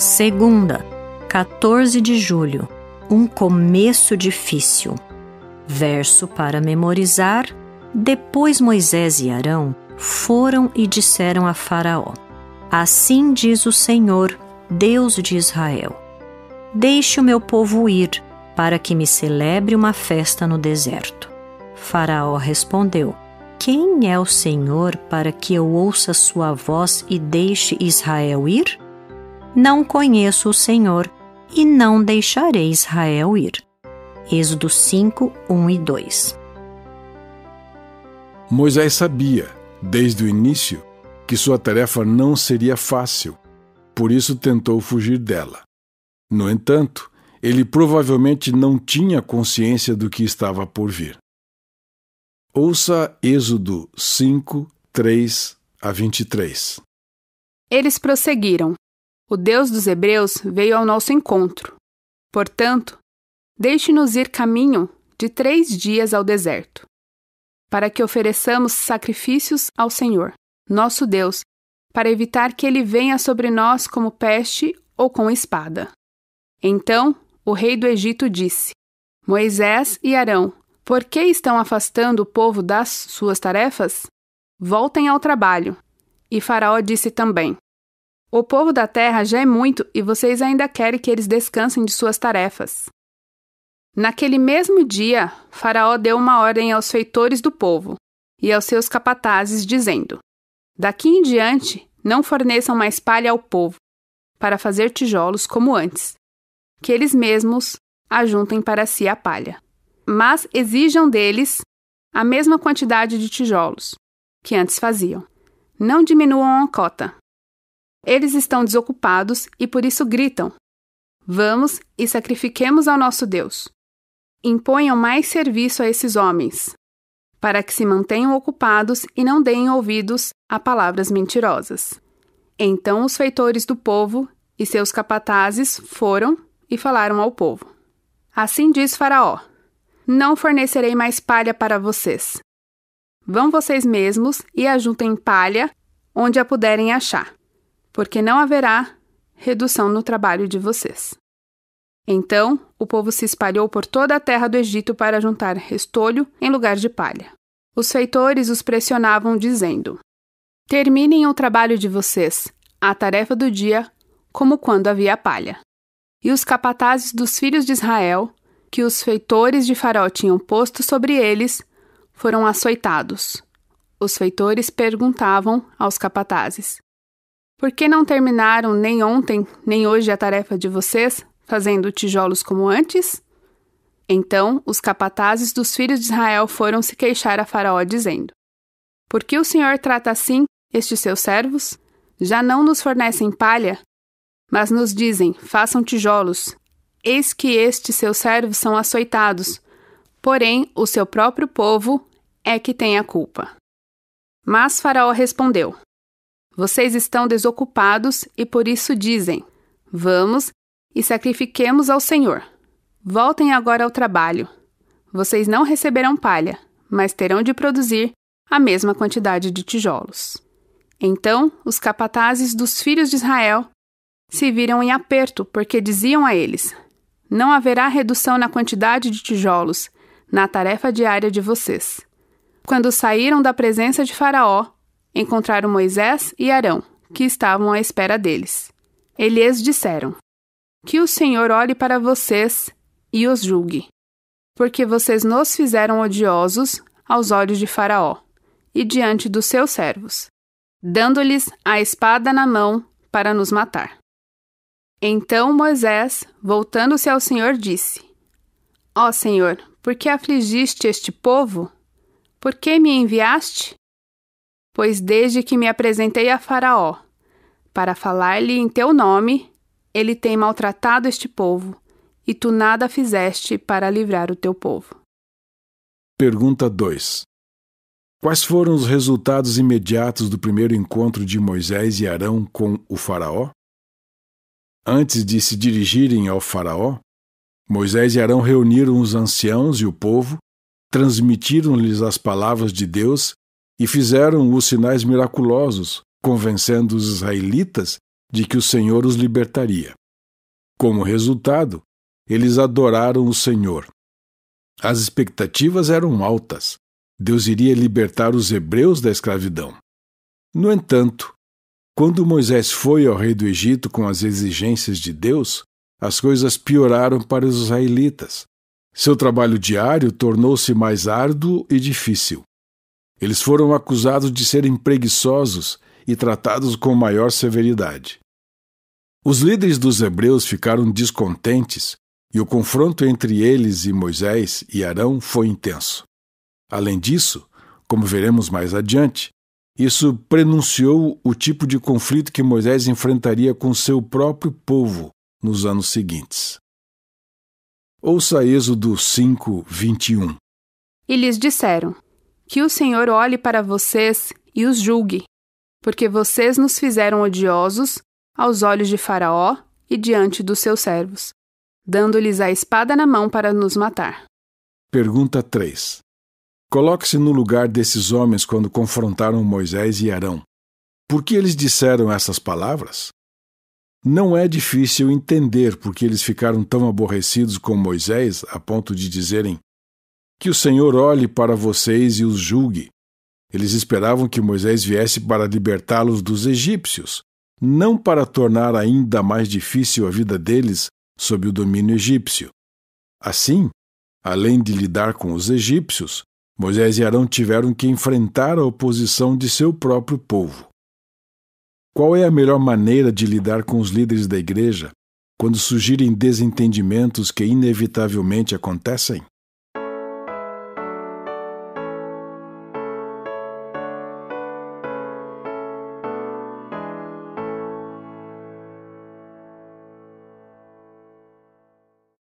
Segunda, 14 de julho, um começo difícil. Verso para memorizar. Depois Moisés e Arão foram e disseram a Faraó: Assim diz o Senhor, Deus de Israel: Deixe o meu povo ir, para que me celebre uma festa no deserto. Faraó respondeu: Quem é o Senhor para que eu ouça sua voz e deixe Israel ir? Não conheço o Senhor e não deixarei Israel ir. Êxodo 5, 1 e 2. Moisés sabia, desde o início, que sua tarefa não seria fácil, por isso tentou fugir dela. No entanto, ele provavelmente não tinha consciência do que estava por vir. Ouça Êxodo 5, 3 a 23. Eles prosseguiram: O Deus dos Hebreus veio ao nosso encontro. Portanto, deixe-nos ir caminho de 3 dias ao deserto, para que ofereçamos sacrifícios ao Senhor, nosso Deus, para evitar que ele venha sobre nós como peste ou com espada. Então, o rei do Egito disse: Moisés e Arão, por que estão afastando o povo das suas tarefas? Voltem ao trabalho. E Faraó disse também: O povo da terra já é muito e vocês ainda querem que eles descansem de suas tarefas. Naquele mesmo dia, Faraó deu uma ordem aos feitores do povo e aos seus capatazes, dizendo: Daqui em diante, não forneçam mais palha ao povo, para fazer tijolos como antes, que eles mesmos ajuntem para si a palha. Mas exijam deles a mesma quantidade de tijolos que antes faziam. Não diminuam a cota. Eles estão desocupados e por isso gritam: Vamos e sacrifiquemos ao nosso Deus. Imponham mais serviço a esses homens, para que se mantenham ocupados e não deem ouvidos a palavras mentirosas. Então os feitores do povo e seus capatazes foram e falaram ao povo: Assim diz Faraó: Não fornecerei mais palha para vocês. Vão vocês mesmos e ajuntem palha onde a puderem achar, porque não haverá redução no trabalho de vocês. Então o povo se espalhou por toda a terra do Egito para juntar restolho em lugar de palha. Os feitores os pressionavam, dizendo: Terminem o trabalho de vocês, a tarefa do dia, como quando havia palha. E os capatazes dos filhos de Israel, que os feitores de Faraó tinham posto sobre eles, foram açoitados. Os feitores perguntavam aos capatazes: Por que não terminaram nem ontem nem hoje a tarefa de vocês, fazendo tijolos como antes? Então os capatazes dos filhos de Israel foram se queixar a Faraó, dizendo: Por que o Senhor trata assim estes seus servos? Já não nos fornecem palha, mas nos dizem: Façam tijolos. Eis que estes seus servos são açoitados, porém o seu próprio povo é que tem a culpa. Mas Faraó respondeu: Vocês estão desocupados e por isso dizem: Vamos e sacrifiquemos ao Senhor. Voltem agora ao trabalho. Vocês não receberão palha, mas terão de produzir a mesma quantidade de tijolos. Então os capatazes dos filhos de Israel se viram em aperto, porque diziam a eles: Não haverá redução na quantidade de tijolos na tarefa diária de vocês. Quando saíram da presença de Faraó, encontraram Moisés e Arão, que estavam à espera deles. Eles disseram: Que o Senhor olhe para vocês e os julgue, porque vocês nos fizeram odiosos aos olhos de Faraó e diante dos seus servos, dando-lhes a espada na mão para nos matar. Então Moisés, voltando-se ao Senhor, disse: Ó Senhor, por que afligiste este povo? Por que me enviaste? Pois desde que me apresentei a Faraó, para falar-lhe em teu nome, ele tem maltratado este povo, e tu nada fizeste para livrar o teu povo. Pergunta 2. Quais foram os resultados imediatos do primeiro encontro de Moisés e Arão com o Faraó? Antes de se dirigirem ao Faraó, Moisés e Arão reuniram os anciãos e o povo, transmitiram-lhes as palavras de Deus e fizeram os sinais miraculosos, convencendo os israelitas de que o Senhor os libertaria. Como resultado, eles adoraram o Senhor. As expectativas eram altas. Deus iria libertar os hebreus da escravidão. No entanto, quando Moisés foi ao rei do Egito com as exigências de Deus, as coisas pioraram para os israelitas. Seu trabalho diário tornou-se mais árduo e difícil. Eles foram acusados de serem preguiçosos e tratados com maior severidade. Os líderes dos hebreus ficaram descontentes e o confronto entre eles e Moisés e Arão foi intenso. Além disso, como veremos mais adiante, isso prenunciou o tipo de conflito que Moisés enfrentaria com seu próprio povo nos anos seguintes. Ouça Êxodo 5, 21. E lhes disseram: que o Senhor olhe para vocês e os julgue, porque vocês nos fizeram odiosos aos olhos de Faraó e diante dos seus servos, dando-lhes a espada na mão para nos matar. Pergunta 3. Coloque-se no lugar desses homens quando confrontaram Moisés e Arão. Por que eles disseram essas palavras? Não é difícil entender por que eles ficaram tão aborrecidos com Moisés a ponto de dizerem: que o Senhor olhe para vocês e os julgue. Eles esperavam que Moisés viesse para libertá-los dos egípcios, não para tornar ainda mais difícil a vida deles sob o domínio egípcio. Assim, além de lidar com os egípcios, Moisés e Arão tiveram que enfrentar a oposição de seu próprio povo. Qual é a melhor maneira de lidar com os líderes da igreja quando surgirem desentendimentos que inevitavelmente acontecem?